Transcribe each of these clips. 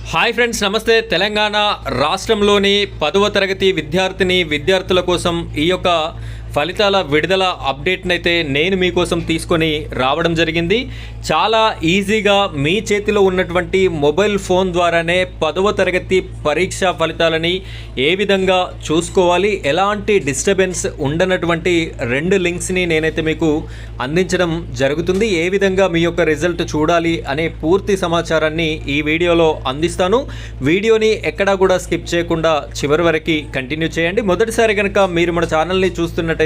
Hi friends, నమస్తే. తెలంగాణ రాష్ట్రంలోని 10వ తరగతి విద్యార్థుల కోసం ఈ యొక్క ఫలితాల విడుదల అప్డేట్ని అయితే నేను మీకోసం తీసుకొని రావడం జరిగింది. చాలా ఈజీగా మీ చేతిలో ఉన్నటువంటి మొబైల్ ఫోన్ ద్వారానే 10వ తరగతి పరీక్ష ఫలితాలని ఏ విధంగా చూసుకోవాలి, ఎలాంటి డిస్టర్బెన్స్ ఉండనటువంటి 2 లింక్స్ని నేనైతే మీకు అందించడం జరుగుతుంది. ఏ విధంగా మీ యొక్క రిజల్ట్ చూడాలి అనే పూర్తి సమాచారాన్ని ఈ వీడియోలో అందిస్తాను. వీడియోని ఎక్కడా కూడా స్కిప్ చేయకుండా చివరి వరకు కంటిన్యూ చేయండి. మొదటిసారి కనుక మీరు మన ఛానల్ని చూస్తున్నట్టయితే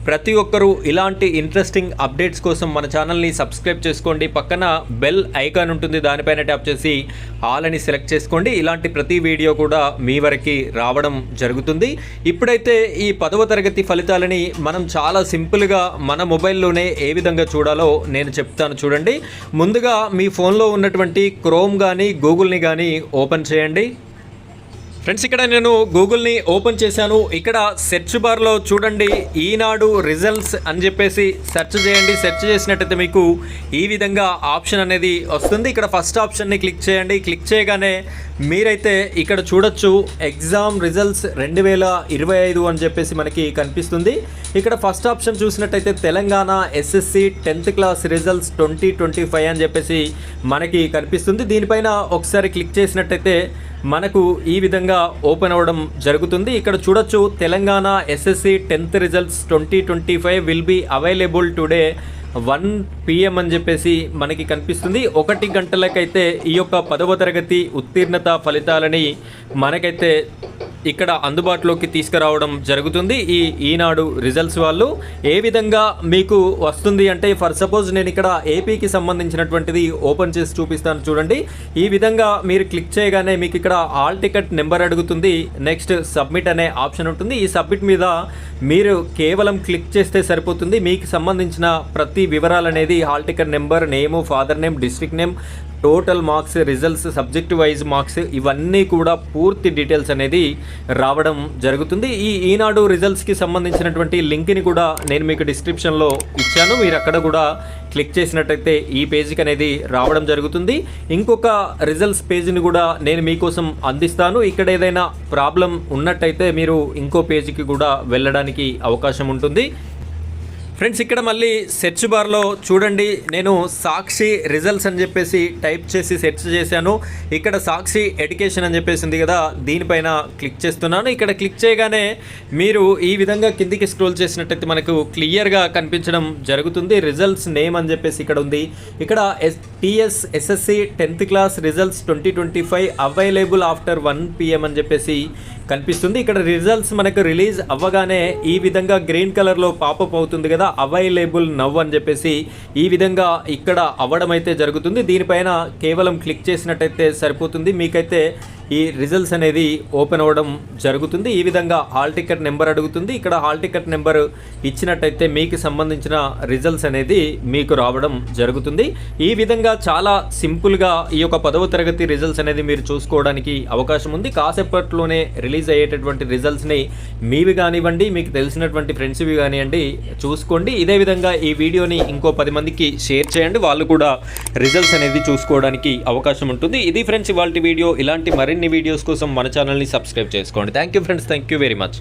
ప్రతి ఒక్కరూ ఇలాంటి ఇంట్రెస్టింగ్ అప్డేట్స్ కోసం మన ఛానల్ని సబ్స్క్రైబ్ చేసుకోండి. పక్కన బెల్ ఐకాన్ ఉంటుంది, దానిపైన ట్యాప్ చేసి ఆల్ అని సెలెక్ట్ చేసుకోండి. ఇలాంటి ప్రతి వీడియో కూడా మీ వరకు రావడం జరుగుతుంది. ఇప్పుడైతే ఈ 10వ తరగతి ఫలితాలని మనం చాలా సింపుల్గా మన మొబైల్లోనే ఏ విధంగా చూడాలో నేను చెప్తాను. చూడండి, ముందుగా మీ ఫోన్లో ఉన్నటువంటి క్రోమ్ కానీ గూగుల్ని కానీ ఓపెన్ చేయండి. ఫ్రెండ్స్, ఇక్కడ నేను గూగుల్ని ఓపెన్ చేశాను. ఇక్కడ సెర్చ్ బార్లో చూడండి, ఈనాడు రిజల్ట్స్ అని చెప్పేసి సెర్చ్ చేయండి. సెర్చ్ చేసినట్టయితే మీకు ఈ విధంగా ఆప్షన్ అనేది వస్తుంది. ఇక్కడ ఫస్ట్ ఆప్షన్ని క్లిక్ చేయండి. క్లిక్ చేయగానే మీరైతే ఇక్కడ చూడొచ్చు ఎగ్జామ్ రిజల్ట్స్ 2025 అని చెప్పేసి మనకి కనిపిస్తుంది. ఇక్కడ ఫస్ట్ ఆప్షన్ చూసినట్టయితే Telangana SSC 10th class results 2025 అని చెప్పేసి మనకి కనిపిస్తుంది. దీనిపైన ఒకసారి క్లిక్ చేసినట్టయితే మనకు ఈ విధంగా ఓపెన్ అవ్వడం జరుగుతుంది. ఇక్కడ చూడొచ్చు Telangana SSC 10th results 2025 will be available today 1 PM అని చెప్పేసి మనకి కనిపిస్తుంది. 1 గంటలకైతే ఈ యొక్క 10వ తరగతి ఉత్తీర్ణత ఫలితాలని మనకైతే ఇక్కడ అందుబాటులోకి తీసుకురావడం జరుగుతుంది. ఈనాడు రిజల్ట్స్ వాళ్ళు ఏ విధంగా మీకు వస్తుంది అంటే, ఫర్ సపోజ్ నేను ఇక్కడ ఏపీకి సంబంధించినటువంటిది ఓపెన్ చేసి చూపిస్తాను. చూడండి, ఈ విధంగా మీరు క్లిక్ చేయగానే మీకు ఇక్కడ హాల్ టికెట్ నెంబర్ అడుగుతుంది. నెక్స్ట్ సబ్మిట్ అనే ఆప్షన్ ఉంటుంది. ఈ సబ్మిట్ మీద మీరు కేవలం క్లిక్ చేస్తే సరిపోతుంది. మీకు సంబంధించిన ప్రతి వివరాలు అనేది hall ticket number, name, father name, district name, total marks, results, subject wise marks, ఇవన్నీ కూడా పూర్తి డీటెయిల్స్ అనేది రావడం జరుగుతుంది. ఈనాడు రిజల్ట్స్కి సంబంధించినటువంటి లింక్ని కూడా నేను మీకు డిస్క్రిప్షన్లో ఇచ్చాను. మీరు అక్కడ కూడా క్లిక్ చేసినట్టయితే ఈ పేజీకి అనేది రావడం జరుగుతుంది. ఇంకొక రిజల్ట్స్ పేజీని కూడా నేను మీకోసం అందిస్తాను. ఇక్కడ ఏదైనా ప్రాబ్లం ఉన్నట్టయితే మీరు ఇంకో పేజీకి కూడా వెళ్ళడానికి అవకాశం ఉంటుంది. ఫ్రెండ్స్, ఇక్కడ మళ్ళీ సెర్చ్ బార్లో చూడండి, నేను సాక్షి రిజల్ట్స్ అని చెప్పేసి టైప్ చేసి సెర్చ్ చేశాను. ఇక్కడ సాక్షి ఎడ్యుకేషన్ అని చెప్పేసి ఉంది కదా, దీనిపైన క్లిక్ చేస్తున్నాను. ఇక్కడ క్లిక్ చేయగానే మీరు ఈ విధంగా కిందికి స్క్రోల్ చేసినట్టయితే మనకు క్లియర్గా కనిపించడం జరుగుతుంది. రిజల్ట్స్ నేమ్ అని చెప్పేసి ఇక్కడ ఉంది. ఇక్కడ TS SSC 10th class results 2025 available after 1 PM అని చెప్పేసి కనిపిస్తుంది. ఇక్కడ రిజల్ట్స్ మనకు రిలీజ్ అవ్వగానే ఈ విధంగా గ్రీన్ కలర్లో పాపప్ అవుతుంది కదా, అవైలబుల్ నవ్ అని చెప్పేసి ఈ విధంగా ఇక్కడ అవ్వడం అయితే జరుగుతుంది. దీనిపైన కేవలం క్లిక్ చేసినట్టయితే సరిపోతుంది. మీకైతే ఈ రిజల్ట్స్ అనేది ఓపెన్ అవ్వడం జరుగుతుంది. ఈ విధంగా హాల్ టికెట్ నెంబర్ అడుగుతుంది. ఇక్కడ హాల్ టికెట్ నెంబర్ ఇచ్చినట్టయితే మీకు సంబంధించిన రిజల్ట్స్ అనేది మీకు రావడం జరుగుతుంది. ఈ విధంగా చాలా సింపుల్గా ఈ యొక్క 10వ తరగతి రిజల్ట్స్ అనేది మీరు చూసుకోవడానికి అవకాశం ఉంది. కాసేపట్లోనే రిలీజ్ అయ్యేటటువంటి రిజల్ట్స్ని మీవి కానివ్వండి, మీకు తెలిసినటువంటి ఫ్రెండ్స్వి కానివ్వండి చూసుకోండి. ఇదే విధంగా ఈ వీడియోని ఇంకో 10 మందికి షేర్ చేయండి, వాళ్ళు కూడా రిజల్ట్స్ అనేది చూసుకోవడానికి అవకాశం ఉంటుంది. ఇది ఫ్రెండ్స్ ఇవాల్టి వీడియో. ఇలాంటి మరిన్ని వీడియోస్ కోసం మన ఛానల్ని సబ్స్క్రైబ్ చేసుకోండి. Thank you friends, thank you very much.